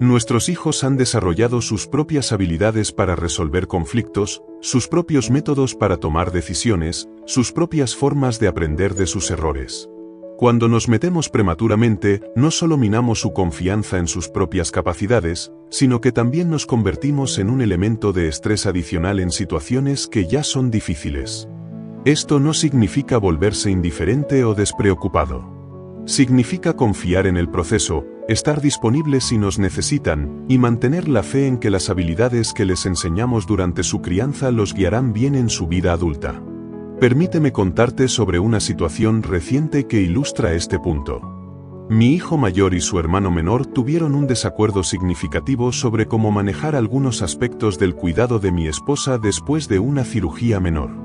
Nuestros hijos han desarrollado sus propias habilidades para resolver conflictos, sus propios métodos para tomar decisiones, sus propias formas de aprender de sus errores. Cuando nos metemos prematuramente, no solo minamos su confianza en sus propias capacidades, sino que también nos convertimos en un elemento de estrés adicional en situaciones que ya son difíciles. Esto no significa volverse indiferente o despreocupado. Significa confiar en el proceso, estar disponible si nos necesitan, y mantener la fe en que las habilidades que les enseñamos durante su crianza los guiarán bien en su vida adulta. Permíteme contarte sobre una situación reciente que ilustra este punto. Mi hijo mayor y su hermano menor tuvieron un desacuerdo significativo sobre cómo manejar algunos aspectos del cuidado de mi esposa después de una cirugía menor.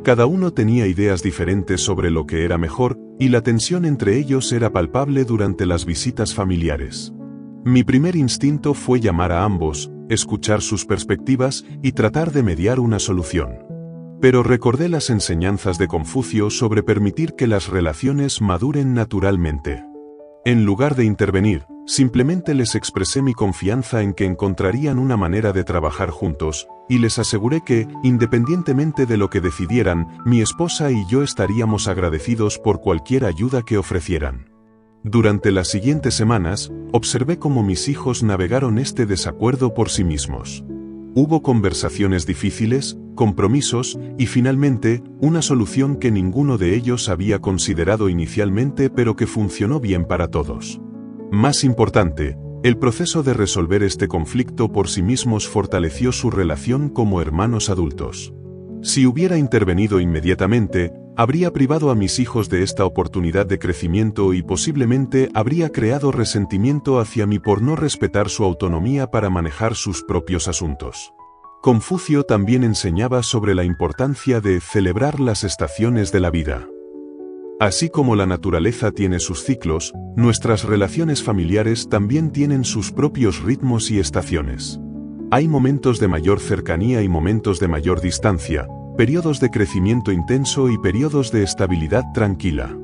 Cada uno tenía ideas diferentes sobre lo que era mejor, y la tensión entre ellos era palpable durante las visitas familiares. Mi primer instinto fue llamar a ambos, escuchar sus perspectivas y tratar de mediar una solución. Pero recordé las enseñanzas de Confucio sobre permitir que las relaciones maduren naturalmente. En lugar de intervenir, simplemente les expresé mi confianza en que encontrarían una manera de trabajar juntos, y les aseguré que, independientemente de lo que decidieran, mi esposa y yo estaríamos agradecidos por cualquier ayuda que ofrecieran. Durante las siguientes semanas, observé cómo mis hijos navegaron este desacuerdo por sí mismos. Hubo conversaciones difíciles, compromisos, y finalmente, una solución que ninguno de ellos había considerado inicialmente pero que funcionó bien para todos. Más importante, el proceso de resolver este conflicto por sí mismos fortaleció su relación como hermanos adultos. Si hubiera intervenido inmediatamente, habría privado a mis hijos de esta oportunidad de crecimiento y posiblemente habría creado resentimiento hacia mí por no respetar su autonomía para manejar sus propios asuntos. Confucio también enseñaba sobre la importancia de celebrar las estaciones de la vida. Así como la naturaleza tiene sus ciclos, nuestras relaciones familiares también tienen sus propios ritmos y estaciones. Hay momentos de mayor cercanía y momentos de mayor distancia, periodos de crecimiento intenso y periodos de estabilidad tranquila.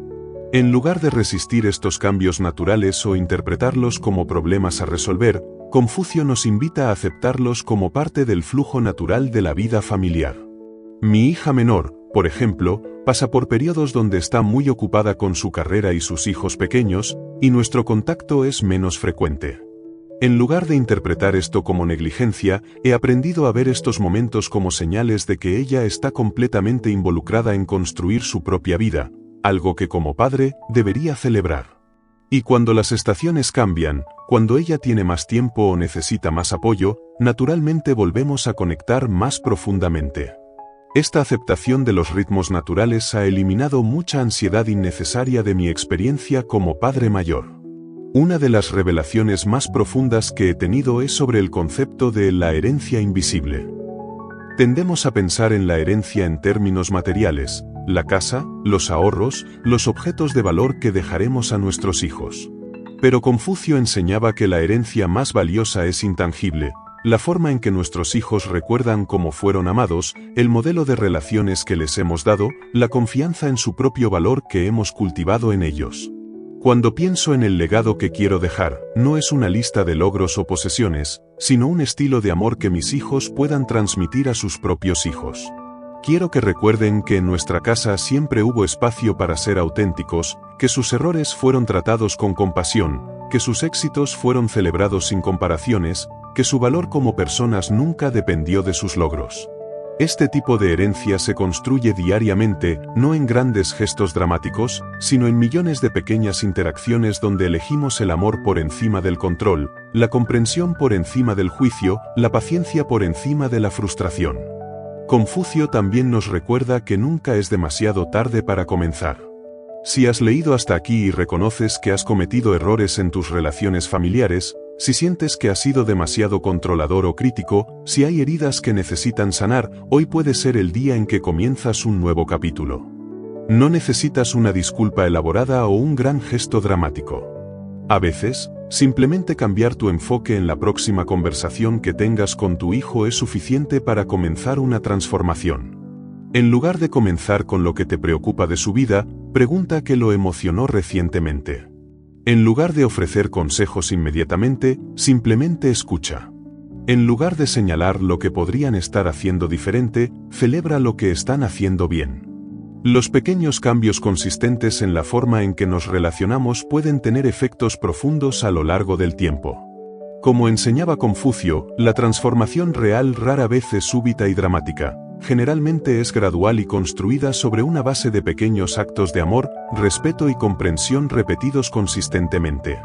En lugar de resistir estos cambios naturales o interpretarlos como problemas a resolver, Confucio nos invita a aceptarlos como parte del flujo natural de la vida familiar. Mi hija menor, por ejemplo, pasa por periodos donde está muy ocupada con su carrera y sus hijos pequeños, y nuestro contacto es menos frecuente. En lugar de interpretar esto como negligencia, he aprendido a ver estos momentos como señales de que ella está completamente involucrada en construir su propia vida, algo que como padre debería celebrar. Y cuando las estaciones cambian, cuando ella tiene más tiempo o necesita más apoyo, naturalmente volvemos a conectar más profundamente. Esta aceptación de los ritmos naturales ha eliminado mucha ansiedad innecesaria de mi experiencia como padre mayor. Una de las revelaciones más profundas que he tenido es sobre el concepto de la herencia invisible. Tendemos a pensar en la herencia en términos materiales, la casa, los ahorros, los objetos de valor que dejaremos a nuestros hijos. Pero Confucio enseñaba que la herencia más valiosa es intangible, la forma en que nuestros hijos recuerdan cómo fueron amados, el modelo de relaciones que les hemos dado, la confianza en su propio valor que hemos cultivado en ellos. Cuando pienso en el legado que quiero dejar, no es una lista de logros o posesiones, sino un estilo de amor que mis hijos puedan transmitir a sus propios hijos. Quiero que recuerden que en nuestra casa siempre hubo espacio para ser auténticos, que sus errores fueron tratados con compasión, que sus éxitos fueron celebrados sin comparaciones, que su valor como personas nunca dependió de sus logros. Este tipo de herencia se construye diariamente, no en grandes gestos dramáticos, sino en millones de pequeñas interacciones donde elegimos el amor por encima del control, la comprensión por encima del juicio, la paciencia por encima de la frustración. Confucio también nos recuerda que nunca es demasiado tarde para comenzar. Si has leído hasta aquí y reconoces que has cometido errores en tus relaciones familiares, si sientes que has sido demasiado controlador o crítico, si hay heridas que necesitan sanar, hoy puede ser el día en que comienzas un nuevo capítulo. No necesitas una disculpa elaborada o un gran gesto dramático. A veces, simplemente cambiar tu enfoque en la próxima conversación que tengas con tu hijo es suficiente para comenzar una transformación. En lugar de comenzar con lo que te preocupa de su vida, pregunta qué lo emocionó recientemente. En lugar de ofrecer consejos inmediatamente, simplemente escucha. En lugar de señalar lo que podrían estar haciendo diferente, celebra lo que están haciendo bien. Los pequeños cambios consistentes en la forma en que nos relacionamos pueden tener efectos profundos a lo largo del tiempo. Como enseñaba Confucio, la transformación real rara vez es súbita y dramática. Generalmente es gradual y construida sobre una base de pequeños actos de amor, respeto y comprensión repetidos consistentemente.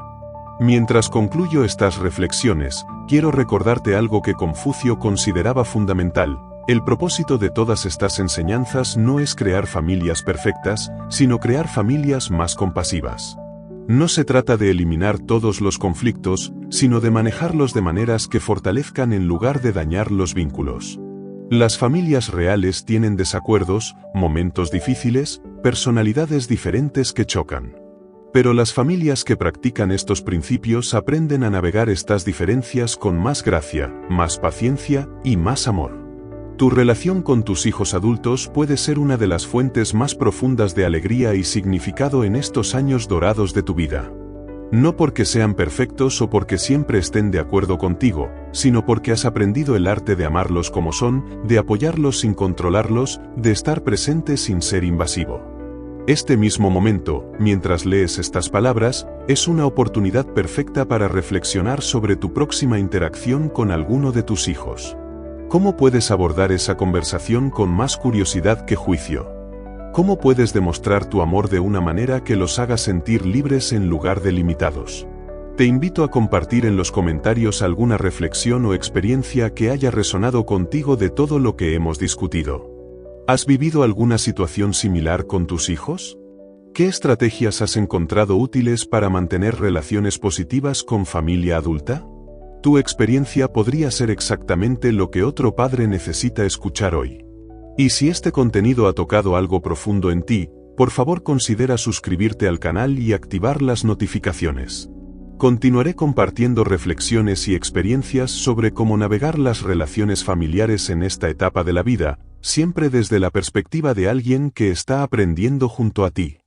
Mientras concluyo estas reflexiones, quiero recordarte algo que Confucio consideraba fundamental. El propósito de todas estas enseñanzas no es crear familias perfectas, sino crear familias más compasivas. No se trata de eliminar todos los conflictos, sino de manejarlos de maneras que fortalezcan en lugar de dañar los vínculos. Las familias reales tienen desacuerdos, momentos difíciles, personalidades diferentes que chocan. Pero las familias que practican estos principios aprenden a navegar estas diferencias con más gracia, más paciencia y más amor. Tu relación con tus hijos adultos puede ser una de las fuentes más profundas de alegría y significado en estos años dorados de tu vida. No porque sean perfectos o porque siempre estén de acuerdo contigo, sino porque has aprendido el arte de amarlos como son, de apoyarlos sin controlarlos, de estar presente sin ser invasivo. Este mismo momento, mientras lees estas palabras, es una oportunidad perfecta para reflexionar sobre tu próxima interacción con alguno de tus hijos. ¿Cómo puedes abordar esa conversación con más curiosidad que juicio? ¿Cómo puedes demostrar tu amor de una manera que los haga sentir libres en lugar de limitados? Te invito a compartir en los comentarios alguna reflexión o experiencia que haya resonado contigo de todo lo que hemos discutido. ¿Has vivido alguna situación similar con tus hijos? ¿Qué estrategias has encontrado útiles para mantener relaciones positivas con familia adulta? Tu experiencia podría ser exactamente lo que otro padre necesita escuchar hoy. Y si este contenido ha tocado algo profundo en ti, por favor considera suscribirte al canal y activar las notificaciones. Continuaré compartiendo reflexiones y experiencias sobre cómo navegar las relaciones familiares en esta etapa de la vida, siempre desde la perspectiva de alguien que está aprendiendo junto a ti.